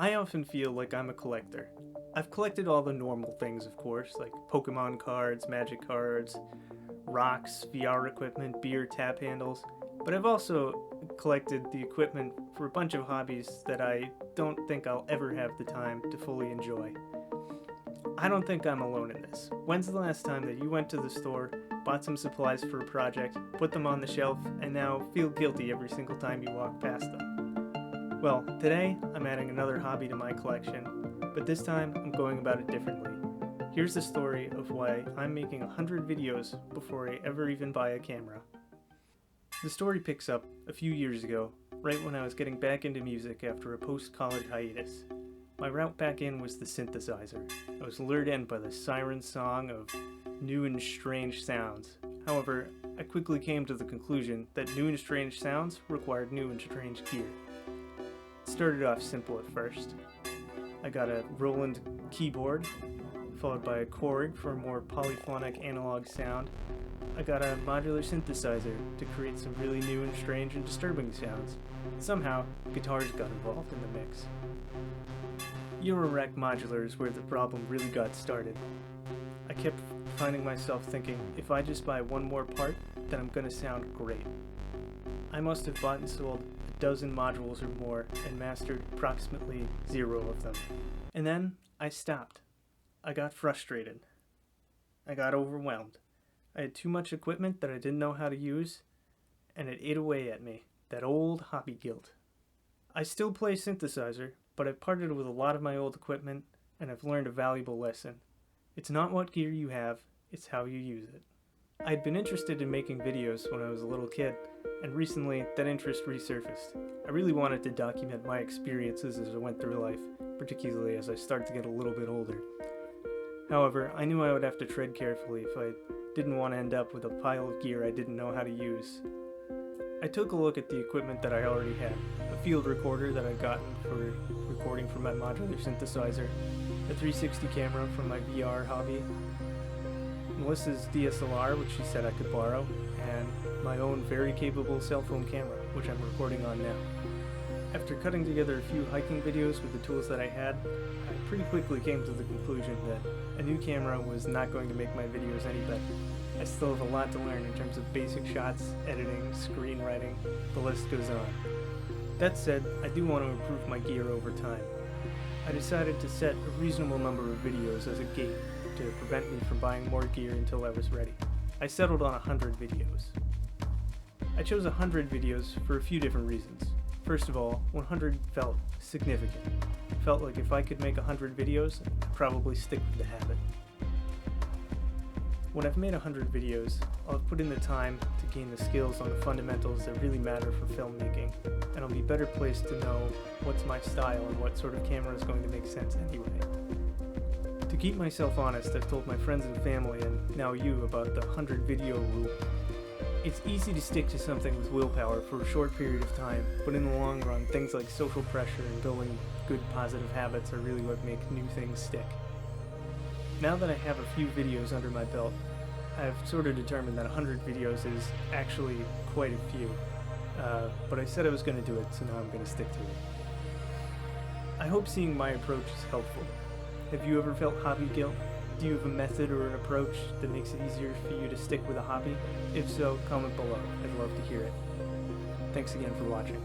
I often feel like I'm a collector. I've collected all the normal things, of course, like Pokemon cards, Magic cards, rocks, VR equipment, beer tap handles, but I've also collected the equipment for a bunch of hobbies that I don't think I'll ever have the time to fully enjoy. I don't think I'm alone in this. When's the last time that you went to the store, bought some supplies for a project, put them on the shelf, and now feel guilty every single time you walk past them? Well, today I'm adding another hobby to my collection, but this time I'm going about it differently. Here's the story of why I'm making 100 videos before I ever even buy a camera. The story picks up a few years ago, right when I was getting back into music after a post-college hiatus. My route back in was the synthesizer. I was lured in by the siren song of new and strange sounds. However, I quickly came to the conclusion that new and strange sounds required new and strange gear. It started off simple at first. I got a Roland keyboard, followed by a Korg for a more polyphonic analog sound. I got a modular synthesizer to create some really new and strange and disturbing sounds. Somehow, guitars got involved in the mix. Eurorack modular is where the problem really got started. I kept finding myself thinking, if I just buy one more part, then I'm gonna sound great. I must have bought and sold a dozen modules or more and mastered approximately 0 of them. And then I stopped. I got frustrated. I got overwhelmed. I had too much equipment that I didn't know how to use, and it ate away at me, that old hobby guilt. I still play synthesizer, but I've parted with a lot of my old equipment, and I've learned a valuable lesson. It's not what gear you have, it's how you use it. I'd been interested in making videos when I was a little kid, and recently that interest resurfaced. I really wanted to document my experiences as I went through life, particularly as I started to get a little bit older. However, I knew I would have to tread carefully if I didn't want to end up with a pile of gear I didn't know how to use. I took a look at the equipment that I already had, a field recorder that I'd gotten for recording from my modular synthesizer, a 360 camera from my VR hobby, Melissa's DSLR, which she said I could borrow, and my own very capable cell phone camera, which I'm recording on now. After cutting together a few hiking videos with the tools that I had, I pretty quickly came to the conclusion that a new camera was not going to make my videos any better. I still have a lot to learn in terms of basic shots, editing, screenwriting, the list goes on. That said, I do want to improve my gear over time. I decided to set a reasonable number of videos as a gate to prevent me from buying more gear until I was ready. I settled on 100 videos. I chose 100 videos for a few different reasons. First of all, 100 felt significant. It felt like if I could make 100 videos, I'd probably stick with the habit. When I've made 100 videos, I'll have put in the time to gain the skills on the fundamentals that really matter for filmmaking, and I'll be better placed to know what's my style and what sort of camera is going to make sense anyway. To keep myself honest, I've told my friends and family, and now you, about the 100 video rule. It's easy to stick to something with willpower for a short period of time, but in the long run, things like social pressure and building good positive habits are really what make new things stick. Now that I have a few videos under my belt, I've sort of determined that 100 videos is actually quite a few. But I said I was going to do it, so now I'm going to stick to it. I hope seeing my approach is helpful. Have you ever felt hobby guilt? Do you have a method or an approach that makes it easier for you to stick with a hobby? If so, comment below. I'd love to hear it. Thanks again for watching.